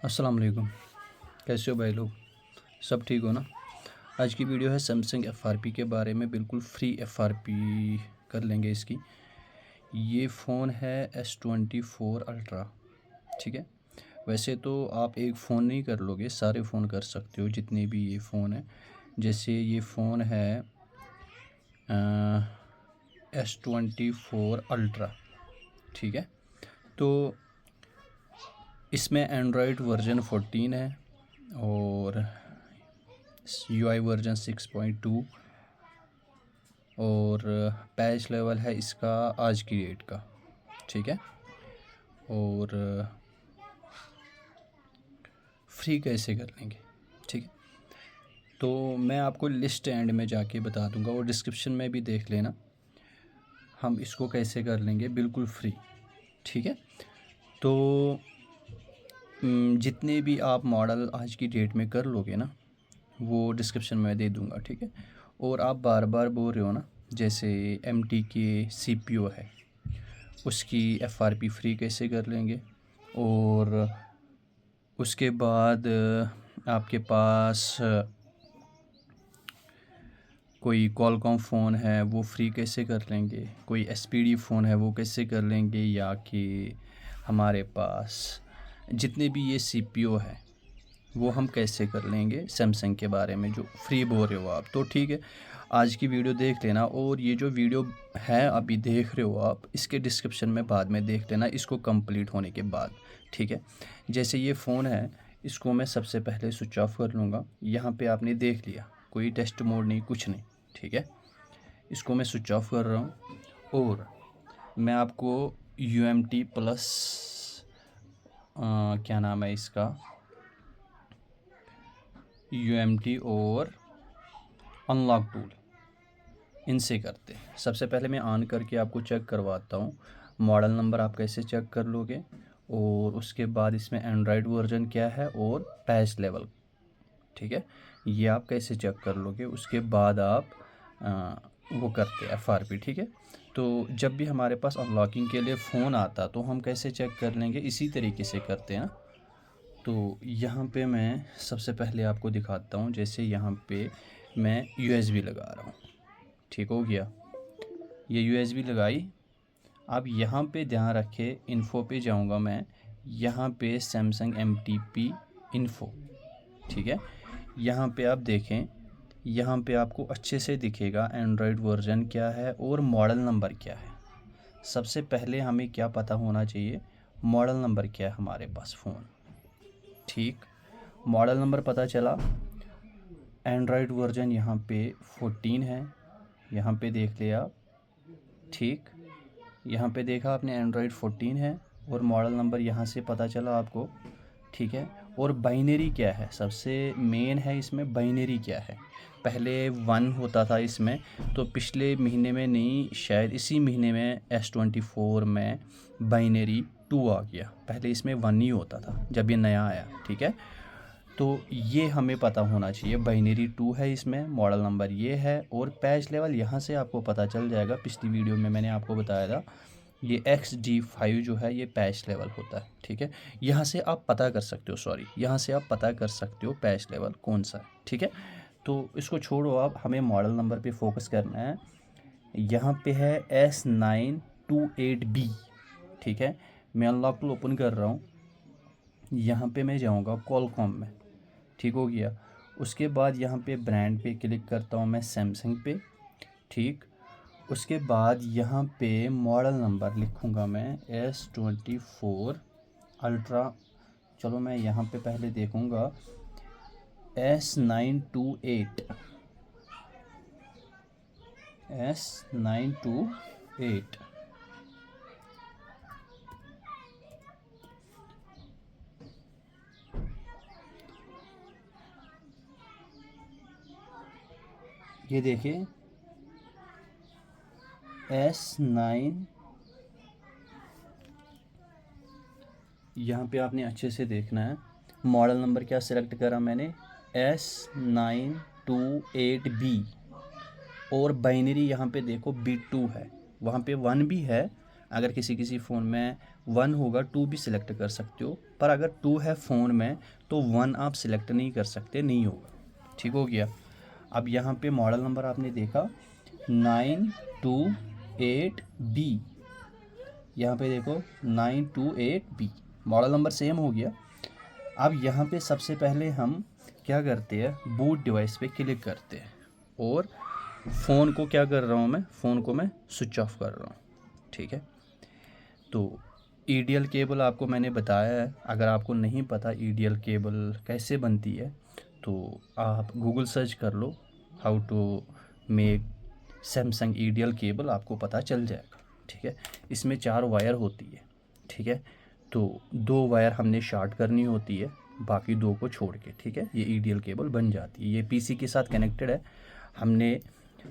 अस्सलाम वालेकुम। कैसे हो भाई लोग? सब ठीक हो ना? आज की वीडियो है सैमसंग एफ़आरपी के बारे में। बिल्कुल फ्री एफ़आरपी कर लेंगे इसकी। ये फ़ोन है S24 अल्ट्रा, ठीक है। वैसे तो आप एक फ़ोन नहीं कर लोगे, सारे फ़ोन कर सकते हो जितने भी ये फ़ोन है। जैसे ये फ़ोन है S24 अल्ट्रा, ठीक है। तो इसमें एंड्रॉयड वर्जन 14 है और UI वर्जन 6.2 और पैच लेवल है इसका आज की डेट का, ठीक है। और फ्री कैसे कर लेंगे, ठीक है। तो मैं आपको लिस्ट एंड में जाके बता दूंगा और डिस्क्रिप्शन में भी देख लेना हम इसको कैसे कर लेंगे बिल्कुल फ्री, ठीक है। तो जितने भी आप मॉडल आज की डेट में कर लोगे ना, वो डिस्क्रिप्शन में दे दूंगा, ठीक है। और आप बार बार बोल रहे हो ना, जैसे MT के CPU है, उसकी एफ़आरपी फ्री कैसे कर लेंगे। और उसके बाद आपके पास कोई कॉलकॉम फ़ोन है वो फ्री कैसे कर लेंगे, कोई SPD फ़ोन है वो कैसे कर लेंगे, या कि हमारे पास जितने भी ये CPU है वो हम कैसे कर लेंगे सैमसंग के बारे में जो फ्री बोल रहे हो आप। तो ठीक है, आज की वीडियो देख लेना। और ये जो वीडियो है अभी देख रहे हो आप, इसके डिस्क्रिप्शन में बाद में देख लेना इसको कंप्लीट होने के बाद, ठीक है। जैसे ये फ़ोन है, इसको मैं सबसे पहले स्विच ऑफ कर लूँगा। यहाँ पे आपने देख लिया कोई टेस्ट मोड नहीं, कुछ नहीं, ठीक है। इसको मैं स्विच ऑफ कर रहा हूँ और मैं आपको UMT प्लस क्या नाम है इसका, UMT और अनलॉक टूल, इनसे करते हैं। सबसे पहले मैं ऑन करके आपको चेक करवाता हूँ मॉडल नंबर आप कैसे चेक कर लोगे, और उसके बाद इसमें एंड्रॉयड वर्जन क्या है और पैच लेवल, ठीक है, ये आप कैसे चेक कर लोगे। उसके बाद आप वो करते हैं FRP, ठीक है। तो जब भी हमारे पास अनलॉकिंग के लिए फ़ोन आता तो हम कैसे चेक कर लेंगे, इसी तरीके से करते हैं ना। तो यहाँ पे मैं सबसे पहले आपको दिखाता हूँ। जैसे यहाँ पे मैं USB लगा रहा हूँ, ठीक हो गया, ये USB लगाई। अब यहाँ पे ध्यान रखें, इन्फो पे जाऊँगा मैं, यहाँ पे सैमसंग MTP इन्फो, ठीक है। यहाँ पे आप देखें, यहाँ पे आपको अच्छे से दिखेगा एंड्रॉयड वर्जन क्या है और मॉडल नंबर क्या है। सबसे पहले हमें क्या पता होना चाहिए, मॉडल नंबर क्या है हमारे पास फ़ोन, ठीक। मॉडल नंबर पता चला, एंड्रॉयड वर्जन यहाँ पे 14 है, यहाँ पे देख लिया, ठीक। यहाँ पे देखा आपने एंड्रॉयड 14 है और मॉडल नंबर यहाँ से पता चला आपको, ठीक है। और बाइनरी क्या है, सबसे मेन है इसमें बाइनरी क्या है। पहले 1 होता था इसमें, तो पिछले महीने में नहीं, शायद इसी महीने में S24 में बाइनरी 2 आ गया। पहले इसमें 1 ही होता था जब ये नया आया, ठीक है। तो ये हमें पता होना चाहिए, बाइनरी 2 है इसमें, मॉडल नंबर ये है। और पैच लेवल यहाँ से आपको पता चल जाएगा, पिछली वीडियो में मैंने आपको बताया था, ये XD5 जो है ये पैच लेवल होता है, ठीक है। यहाँ से आप पता कर सकते हो, सॉरी, यहाँ से आप पता कर सकते हो पैच लेवल कौन सा है, ठीक है। तो इसको छोड़ो, आप हमें मॉडल नंबर पे फोकस करना है। यहाँ पे है S928B, ठीक है। मैं अनलॉक टूल ओपन कर रहा हूँ, यहाँ पे मैं जाऊँगा कॉलकॉम में, ठीक हो गया। उसके बाद यहाँ पे ब्रांड पे क्लिक करता हूँ मैं, सैमसंग पे, ठीक। उसके बाद यहाँ पे मॉडल नंबर लिखूँगा मैं S24 अल्ट्रा। चलो मैं यहाँ पे पहले देखूँगा S928, S928, ये देखिए S9, यहाँ पे आपने अच्छे से देखना है। मॉडल नंबर क्या सिलेक्ट करा मैंने, S928B। और बाइनरी यहाँ पे देखो B2 है, वहाँ पे 1 भी है अगर किसी किसी फ़ोन में 1 होगा 2 भी सिलेक्ट कर सकते हो, पर अगर 2 है फ़ोन में तो 1 आप सिलेक्ट नहीं कर सकते, नहीं होगा। ठीक हो गया। अब यहाँ पे मॉडल नंबर आपने देखा 928B, यहाँ पे देखो 928B मॉडल नंबर सेम हो गया। अब यहाँ पे सबसे पहले हम क्या करते हैं, बूट डिवाइस पे क्लिक करते हैं और फ़ोन को क्या कर रहा हूँ मैं, फ़ोन को मैं स्विच ऑफ कर रहा हूँ। ठीक है, तो ईडीएल केबल आपको मैंने बताया है। अगर आपको नहीं पता ईडीएल केबल कैसे बनती है तो आप गूगल सर्च कर लो, how to make Samsung EDL cable, आपको पता चल जाएगा। ठीक है, इसमें 4 वायर होती है। ठीक है, तो 2 वायर हमने शॉर्ट करनी होती है, बाकी 2 को छोड़ के। ठीक है, ये ईडीएल केबल बन जाती है। ये पीसी के साथ कनेक्टेड है। हमने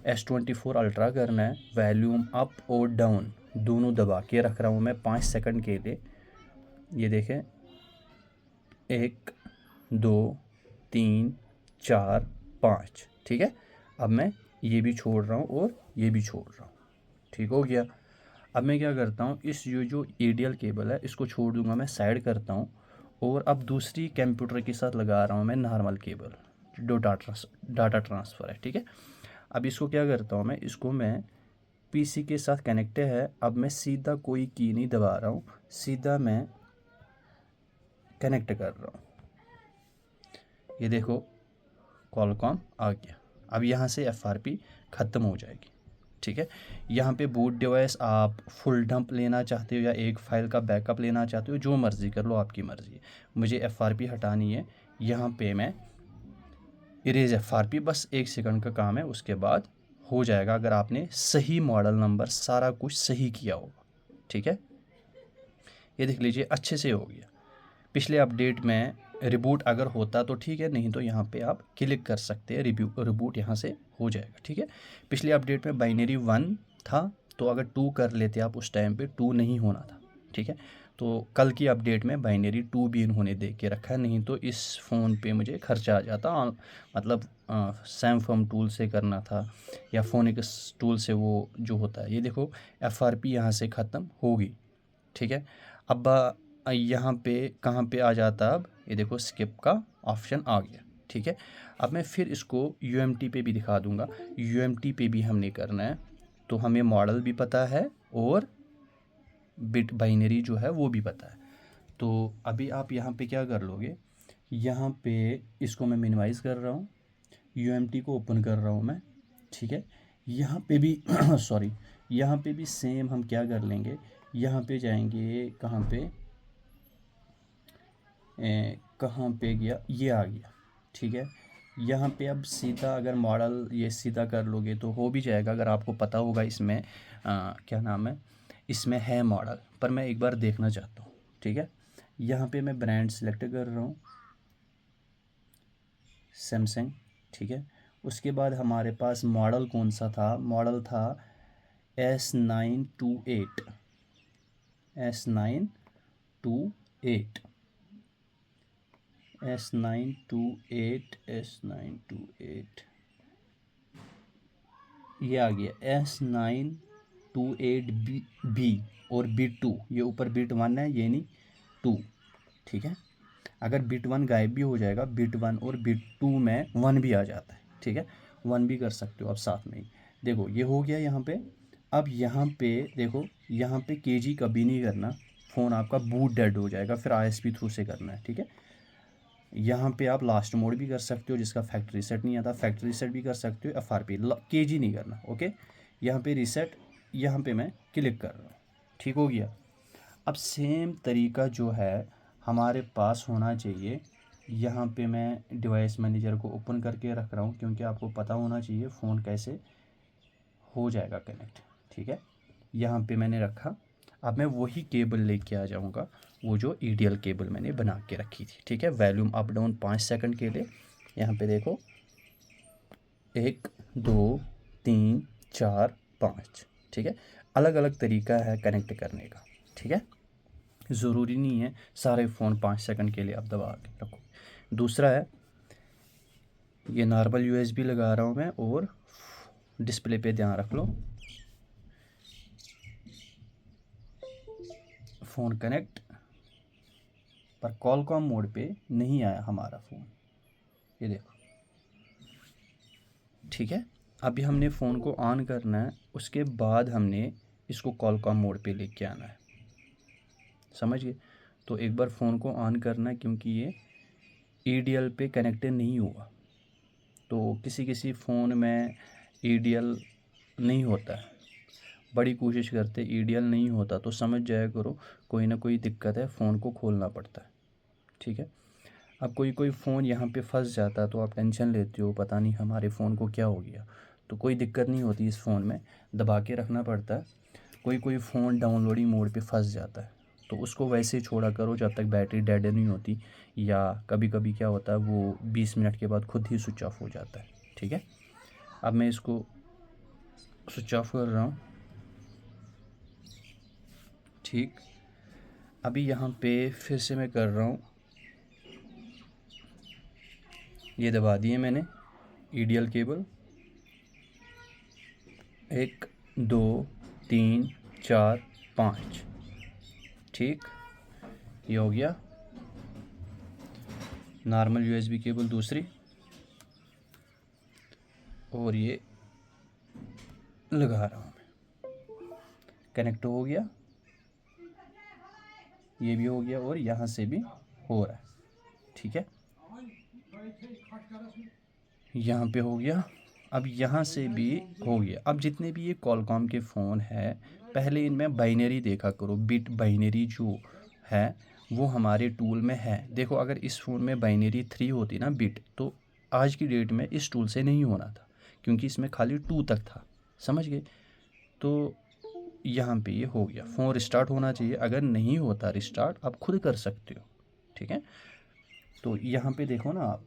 S24 अल्ट्रा करना है, वॉल्यूम अप और डाउन दोनों दबा के रख रहा हूँ मैं 5 सेकंड के लिए। ये देखें 1 2 3 4 5। ठीक है, अब मैं ये भी छोड़ रहा हूँ और ये भी छोड़ रहा हूँ। ठीक हो गया। अब मैं क्या करता हूँ, इस जो ईडीएल केबल है इसको छोड़ दूंगा, मैं साइड करता हूँ और अब दूसरी कंप्यूटर के साथ लगा रहा हूँ मैं नॉर्मल केबल जो डाटा ट्रांसफ़र है। ठीक है, अब इसको क्या करता हूँ मैं, इसको मैं पीसी के साथ कनेक्टेड है। अब मैं सीधा कोई की नहीं दबा रहा हूँ, सीधा मैं कनेक्ट कर रहा हूँ। ये देखो कॉलकॉम आ गया। अब यहाँ से एफआरपी ख़त्म हो जाएगी। ठीक है, यहाँ पे बूट डिवाइस आप फुल डंप लेना चाहते हो या एक फ़ाइल का बैकअप लेना चाहते हो, जो मर्ज़ी कर लो, आपकी मर्ज़ी है। मुझे एफआरपी हटानी है, यहाँ पे मैं इरेज एफआरपी, बस 1 सेकंड का काम है, उसके बाद हो जाएगा, अगर आपने सही मॉडल नंबर सारा कुछ सही किया होगा। ठीक है, ये देख लीजिए अच्छे से हो गया। पिछले अपडेट में रिबूट अगर होता तो ठीक है, नहीं तो यहाँ पे आप क्लिक कर सकते हैं, रिबूट यहाँ से हो जाएगा। ठीक है, पिछले अपडेट में बाइनरी 1 था, तो अगर 2 कर लेते आप उस टाइम पे 2 नहीं होना था। ठीक है, तो कल की अपडेट में बाइनरी 2 भी इन्होंने दे के रखा है, नहीं तो इस फ़ोन पे मुझे खर्चा आ जाता। मतलब सैमफम टूल से करना था या फोनिक्स टूल से, वो जो होता है। ये देखो एफआरपी यहाँ से ख़त्म होगी। ठीक है, अब यहाँ पे कहाँ पे आ जाता, अब ये देखो स्किप का ऑप्शन आ गया। ठीक है, अब मैं फिर इसको यूएमटी पे भी दिखा दूंगा। यूएमटी पे भी हमने करना है, तो हमें मॉडल भी पता है और बिट बाइनरी जो है वो भी पता है। तो अभी आप यहाँ पे क्या कर लोगे, यहाँ पे इसको मैं मिनिमाइज़ कर रहा हूँ, यूएमटी को ओपन कर रहा हूँ मैं। ठीक है, यहाँ पे भी सॉरी, यहाँ पे भी सेम हम क्या कर लेंगे, यहाँ पे जाएंगे, कहाँ पे कहाँ पे गया, ये आ गया। ठीक है, यहाँ पे अब सीधा अगर मॉडल ये सीधा कर लोगे तो हो भी जाएगा, अगर आपको पता होगा इसमें क्या नाम है, इसमें है मॉडल, पर मैं एक बार देखना चाहता हूँ। ठीक है, यहाँ पे मैं ब्रांड सेलेक्ट कर रहा हूँ सैमसंग। ठीक है, उसके बाद हमारे पास मॉडल कौन सा था, मॉडल था S928 S928 S928 ये आ गया S928B और बिट 2, ये ऊपर बिट 1 है, ये नहीं 2। ठीक है, अगर बिट 1 गायब भी हो जाएगा, बिट 1 और बिट 2 में 1 भी आ जाता है। ठीक है, 1 भी कर सकते हो आप साथ में ही। देखो ये हो गया यहाँ पे। अब यहाँ पे देखो, यहाँ पे केजी कभी नहीं करना, फ़ोन आपका बूट डेड हो जाएगा, फिर आईएसपी थ्रू से करना है। ठीक है, यहाँ पे आप लास्ट मोड भी कर सकते हो, जिसका फैक्ट्री सेट नहीं आता, फैक्ट्री सेट भी कर सकते हो, एफआरपी केजी नहीं करना। ओके, यहाँ पे रीसेट, यहाँ पे मैं क्लिक कर रहा हूँ। ठीक हो गया। अब सेम तरीका जो है हमारे पास होना चाहिए। यहाँ पे मैं डिवाइस मैनेजर को ओपन करके रख रहा हूँ, क्योंकि आपको पता होना चाहिए फ़ोन कैसे हो जाएगा कनेक्ट। ठीक है, यहाँ पे मैंने रखा। अब मैं वही केबल लेके आ जाऊँगा, वो जो ईडीएल केबल मैंने बना के रखी थी। ठीक है, वॉल्यूम अप डाउन 5 सेकंड के लिए। यहाँ पे देखो 1 2 3 4 5। ठीक है, अलग अलग तरीका है कनेक्ट करने का। ठीक है, ज़रूरी नहीं है सारे फ़ोन 5 सेकंड के लिए आप दबा के रखो। दूसरा है, ये नॉर्मल यूएसबी लगा रहा हूँ मैं, और डिस्प्ले पे ध्यान रख लो। फ़ोन कनेक्ट, पर कॉलकॉम मोड पे नहीं आया हमारा फ़ोन, ये देखो। ठीक है, अभी हमने फ़ोन को ऑन करना है, उसके बाद हमने इसको कॉलकॉम मोड पे लेके आना है, समझ गए। तो एक बार फ़ोन को ऑन करना है, क्योंकि ये EDL पे कनेक्टेड नहीं हुआ, तो किसी किसी फ़ोन में EDL नहीं होता है, बड़ी कोशिश करते EDL नहीं होता, तो समझ जाया करो कोई ना कोई दिक्कत है, फ़ोन को खोलना पड़ता है। ठीक है, अब कोई कोई फ़ोन यहाँ पे फंस जाता है, तो आप टेंशन लेते हो पता नहीं हमारे फ़ोन को क्या हो गया, तो कोई दिक्कत नहीं होती, इस फ़ोन में दबा के रखना पड़ता है। कोई कोई फ़ोन डाउनलोडिंग मोड पे फंस जाता है, तो उसको वैसे ही छोड़ा करो जब तक बैटरी डेड नहीं होती, या कभी कभी क्या होता है वो 20 मिनट के बाद खुद ही स्विच ऑफ हो जाता है। ठीक है, अब मैं इसको स्विच ऑफ कर रहा हूँ। ठीक, अभी यहाँ पे फिर से मैं कर रहा हूँ, ये दबा दिए मैंने EDL केबल, 1 2 3 4 5। ठीक, ये हो गया। नॉर्मल USB केबल दूसरी, और ये लगा रहा हूँ मैं, कनेक्ट हो गया, ये भी हो गया और यहाँ से भी हो रहा है। ठीक है, यहाँ पे हो गया, अब यहाँ से भी हो गया। अब जितने भी ये कॉलकॉम के फ़ोन है, पहले इनमें बाइनरी देखा करो, बिट बाइनरी जो है वो हमारे टूल में है। देखो अगर इस फ़ोन में बाइनरी 3 होती ना बिट, तो आज की डेट में इस टूल से नहीं होना था, क्योंकि इसमें खाली 2 तक था, समझ गए। तो यहाँ पे ये हो गया, फ़ोन रिस्टार्ट होना चाहिए, अगर नहीं होता रिस्टार्ट आप खुद कर सकते हो। ठीक है, तो यहाँ पे देखो ना आप,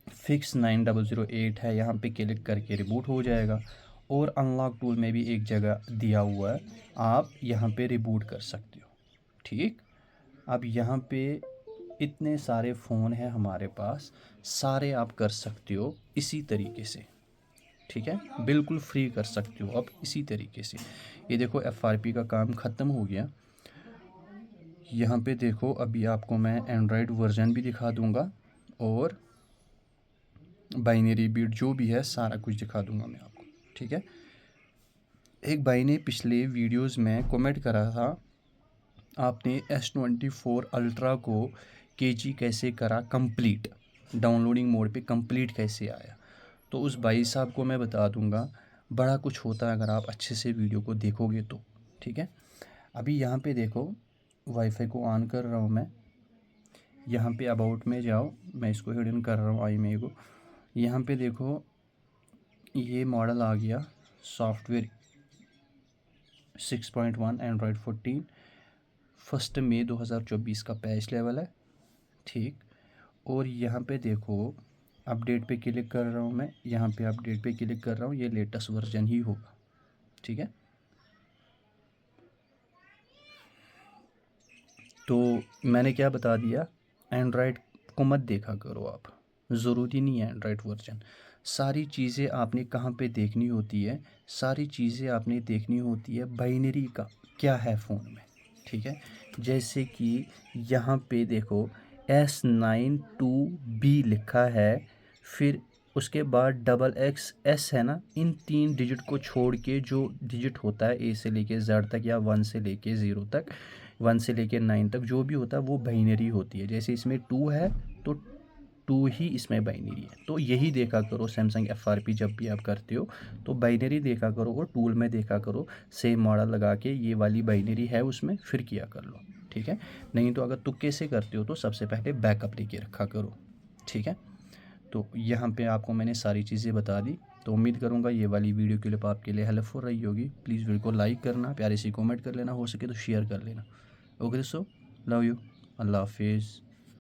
फिक्स 9008 है, यहाँ पे क्लिक करके रिबूट हो जाएगा। और अनलॉक टूल में भी एक जगह दिया हुआ है, आप यहाँ पे रिबूट कर सकते हो। ठीक, अब यहाँ पे इतने सारे फ़ोन हैं हमारे पास, सारे आप कर सकते हो इसी तरीके से। ठीक है, बिल्कुल फ्री कर सकते हो आप इसी तरीके से। ये देखो FRP का काम ख़त्म हो गया। यहाँ पे देखो, अभी आपको मैं एंड्रॉयड वर्जन भी दिखा दूँगा, और बाइनरी बिट जो भी है सारा कुछ दिखा दूँगा मैं आपको। ठीक है, एक भाई ने पिछले वीडियोस में कमेंट करा था, आपने S24 अल्ट्रा को KG कैसे करा कंप्लीट, डाउनलोडिंग मोड पे कंप्लीट कैसे आया। तो उस भाई साहब को मैं बता दूंगा, बड़ा कुछ होता है अगर आप अच्छे से वीडियो को देखोगे तो। ठीक है, अभी यहाँ पे देखो, वाईफाई को ऑन कर रहा हूँ मैं, यहाँ पे अबाउट में जाओ, मैं इसको हिडन कर रहा हूँ IMEI को। यहाँ पे देखो ये मॉडल आ गया, सॉफ्टवेयर 6.1 एंड्रॉयड 14, 1 मई 2024 का पैच लेवल है। ठीक, और यहाँ पे देखो अपडेट पे क्लिक कर रहा हूँ मैं, यहाँ पे अपडेट पे क्लिक कर रहा हूँ, ये लेटेस्ट वर्जन ही होगा। ठीक है, तो मैंने क्या बता दिया, एंड्रॉयड को मत देखा करो आप, ज़रूरी नहीं है एंड्रॉयड वर्जन। सारी चीज़ें आपने कहाँ पे देखनी होती है, सारी चीज़ें आपने देखनी होती है बाइनरी का क्या है फ़ोन में। ठीक है, जैसे कि यहाँ पे देखो S92B लिखा है, फिर उसके बाद XX है ना, इन 3 डिजिट को छोड़ के जो डिजिट होता है A से लेके Z तक, या 1 से लेके 0 तक, 1 से लेके 9 तक जो भी होता है वो बाइनरी होती है। जैसे इसमें 2 है तो 2 ही इसमें बाइनरी है, तो यही देखा करो सैमसंग FRP जब भी आप करते हो तो बाइनरी देखा करो, और टूल में देखा करो, सेम मॉडल लगा के ये वाली बाइनरी है उसमें, फिर किया कर लो। ठीक है, नहीं तो अगर तुक्के से करते हो तो सबसे पहले बैकअप लेके रखा करो। ठीक है, तो यहाँ पे आपको मैंने सारी चीज़ें बता दी, तो उम्मीद करूँगा ये वाली वीडियो क्लिप आपके लिए हेल्पफुल रही होगी। प्लीज़ वीडियो को लाइक करना, प्यारे सी कमेंट कर लेना, हो सके तो शेयर कर लेना। ओके दोस्तों, लव यू, अल्लाह हाफिज़।